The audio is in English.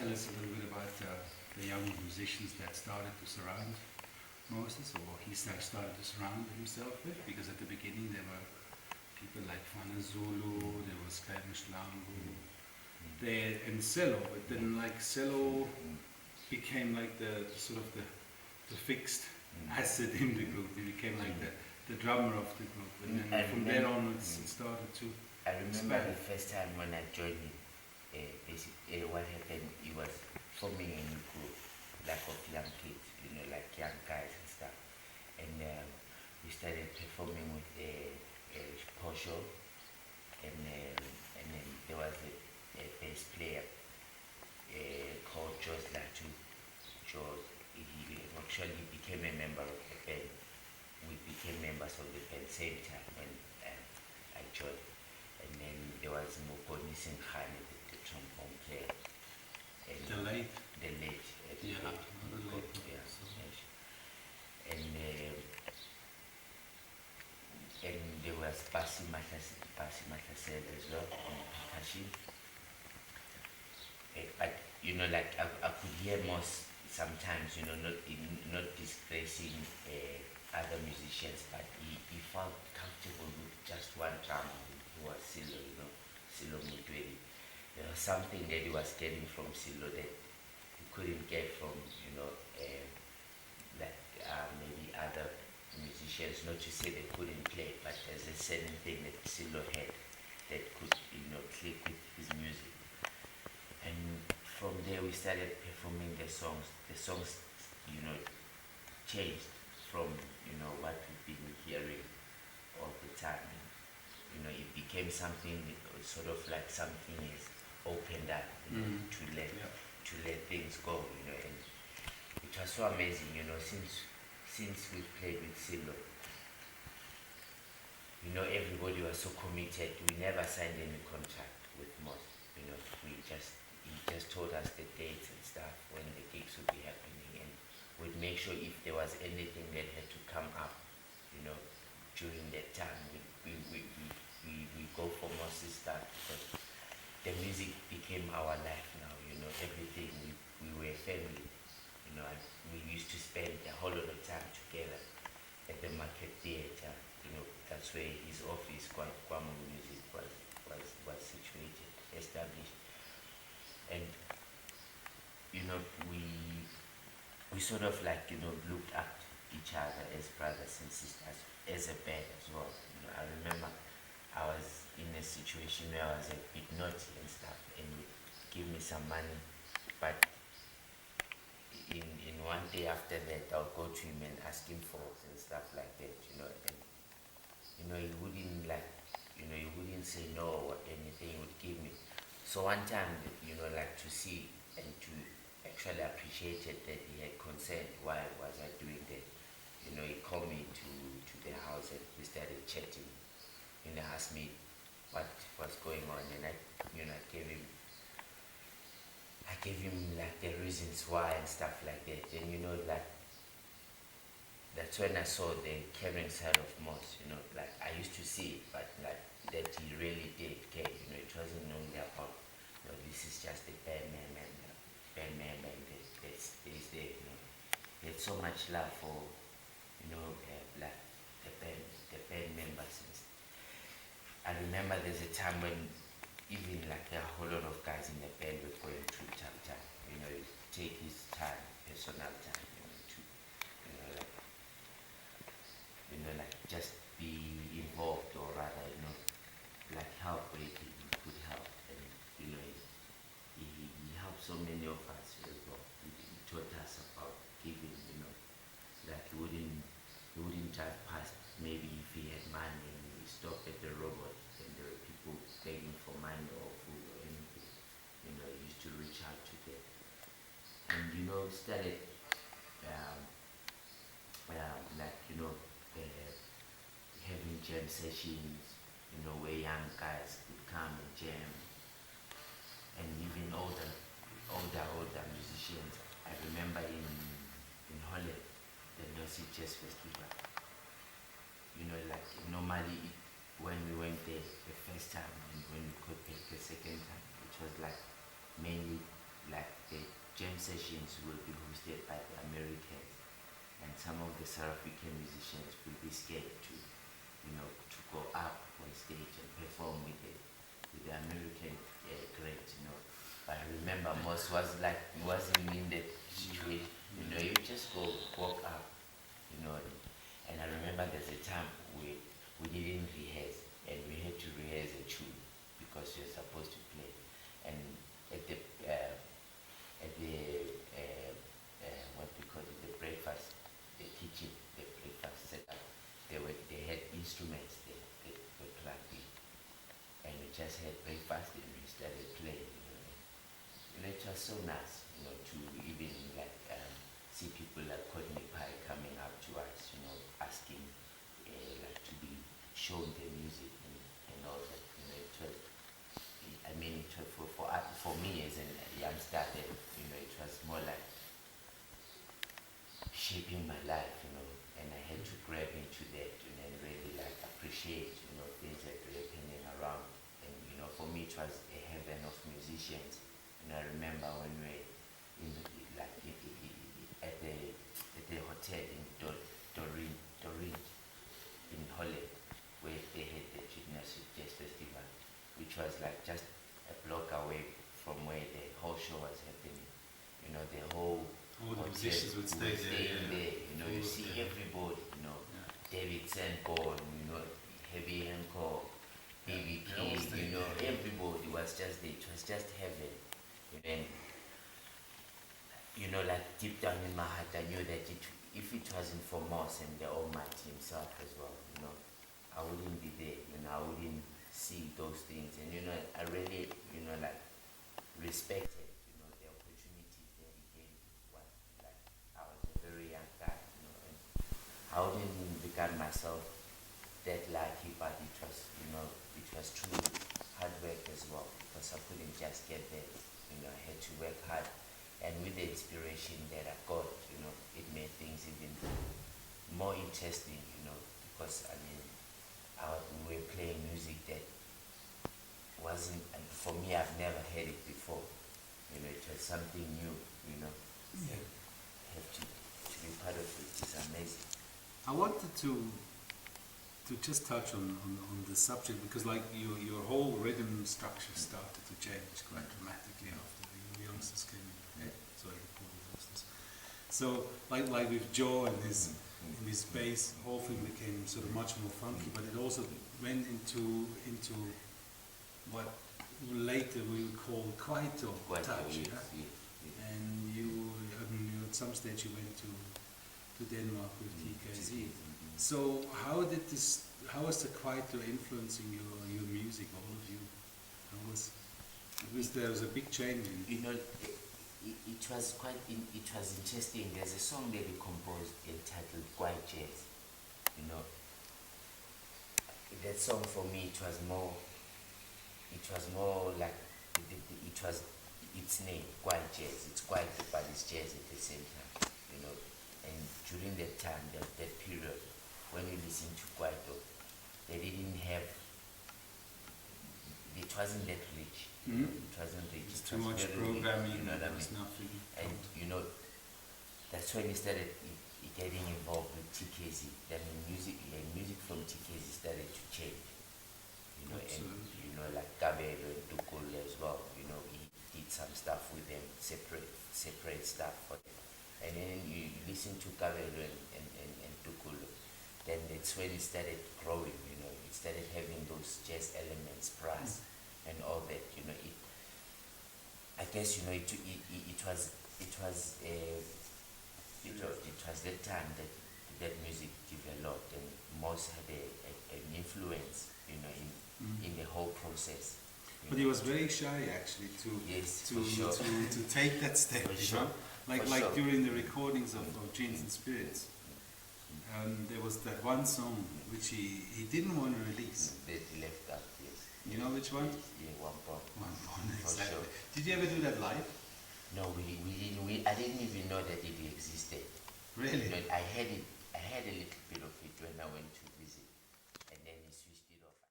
tell us a little bit about the young musicians that started to surround Moses, or he started to surround himself with? Because at the beginning there were people like Fana Zulu, there was Spanish Lambu, and Cello, but then like Cello became like the sort of the fixed asset in the group. He became like the drummer of the group, and then from there on it started to I remember expand. the first time when I joined him, what happened, he was forming a new group, like of young kids, like young guys and stuff. And we started performing with a Posho, and then there was a bass player called Jos Latu. He actually became a member of the band. We became members of the band same time when I joined. And then there was Mokoni Sinkhane, the trombone player. And The late. Yeah, the late. Yeah. And there was Pasi Matasel as well on percussion. But like I could hear most sometimes, not disgracing other musicians, but he felt comfortable with just one drummer who was Silo, Silo Mutweli. There was something that he was getting from Silo that he couldn't get from, maybe other musicians, not to say they couldn't play, but there's a certain thing that Silo had that could, click with his music. And from there we started performing the songs. The songs, changed from, what we've been hearing all the time. It became something, sort of like something is opened up, to let things go, and it was so amazing, since we played with Silo. Everybody was so committed. We never signed any contract with most. He just told us the dates and stuff when the gigs would be happening, and we'd make sure if there was anything that had to come up, during that time, we go for Moses stuff, because the music became our life now. Everything. We were family. And we used to spend a whole lot of time together at the market theatre. That's where his office, Kwamo Music, was situated, established. And we sort of like looked up each other as brothers and sisters, as a band as well. I remember I was in a situation where I was a bit naughty and stuff, and he'd give me some money, but in one day after that I'll go to him and ask him for and stuff like that, and he wouldn't he wouldn't say no or anything. He would give me. So one time, like to see and to actually appreciate it, that he had consent. Why was I doing that? He called me to the house and we started chatting. He asked me what was going on, and I gave him like the reasons why and stuff like that. And that's when I saw the caring side of Moss. Like I used to see it, but like that he really did care. It wasn't only about this is just the bandman that stays there. He had so much love for like the band members. I remember there's a time when even like there are a whole lot of guys in the band were going through tough time. Take his time, personal time, like just be involved, or rather, like help where he could help. And he helped so many of us as well. He taught us about giving. Like he wouldn't drive past. Maybe if he had money and he stopped at the robot and there were people begging for money or food or anything, he used to reach out to them. And started having jam sessions, where young guys could come and jam, and even older musicians. I remember in Holland, the Nosi Jazz Festival. Like normally when we went there the first time and when we could take the second time, it was like mainly like the jam sessions will be hosted by the Americans, and some of the South African musicians will be scared to, to go up on stage and perform with the American greats, But I remember Moss was like, he wasn't in that situation, you just go walk up, and I remember there's a time we didn't rehearse, and we had to rehearse a tune because you're supposed to play, and at the what we call it, the breakfast, the kitchen, the breakfast setup, they had instruments they plugged in, and we just had breakfast and we started playing, it was so nice, to even like see people like Courtney Pie coming up to us, asking like to be shown the music and all that, it was, I mean, it was for me as a youngster, then, it was more like shaping my life, and I had to grab into that, and really like appreciate, things that were happening around, and for me it was a heaven of musicians, and I remember when we were in the, like at the hotel in Doreen in Holland, where they had the Gymnasium Jazz Festival, which was like just a block away from where the whole show was happening. The whole all the musicians would stay there. You see everybody, David Sanborn, Heavy Hancock, BB King, everybody was just there. It was just heaven. And like deep down in my heart, I knew that if it wasn't for Moss and the Almighty Himself as well, I wouldn't be there. I wouldn't see those things. And I really, like respected, the opportunity that He gave. What, like, I was a very young guy, and I wouldn't regard myself that lucky, but it was, it was true hard work as well, because I couldn't just get there. I had to work hard, and with the inspiration that I got, it made things even more interesting, because we were playing music that wasn't, and for me, I've never heard it before. It was something new, Yeah. Have to be part of it is amazing. I wanted to just touch on the subject, because like your whole rhythm structure started to change quite dramatically after the youngsters came in. Yeah. Sorry, all the youngsters. So like with Joe and his bass, the whole thing became sort of much more funky, but it also went into what later we would call Kwaito touch. Yes. And you at some stage you went to Denmark with TKZ. So how was the Kwaito influencing your music, all of you? There was a big change in it was interesting. There's a song that he composed entitled Quiet Jazz. That song for me, it was more like its name, Quiet Jazz. It's quiet but it's jazz at the same time, And during that time, that period, when you listen to Kwaito, they didn't have, it wasn't that rich. It wasn't rich. It's too much programming, there was nothing. And that's when he started getting involved with TKZ. Then music from TKZ started to change. And like Kabelo and Tukul as well. He did some stuff with them, separate stuff for them. And then you listen to Kabelo and Tukul, then that's when it started growing. It started having those jazz elements, brass, and all that. I guess it was that time that music developed, and Moss had an influence, in the whole process. But he was very shy actually to take that step. Like during the recordings of Genes and Spirits, there was that one song which he didn't want to release. That he left out, yes. You know which one? Yeah, One Point. Exactly. Sure. Did you ever do that live? No, we didn't. I didn't even know that it existed. Really? I had a little bit of it when I went to visit.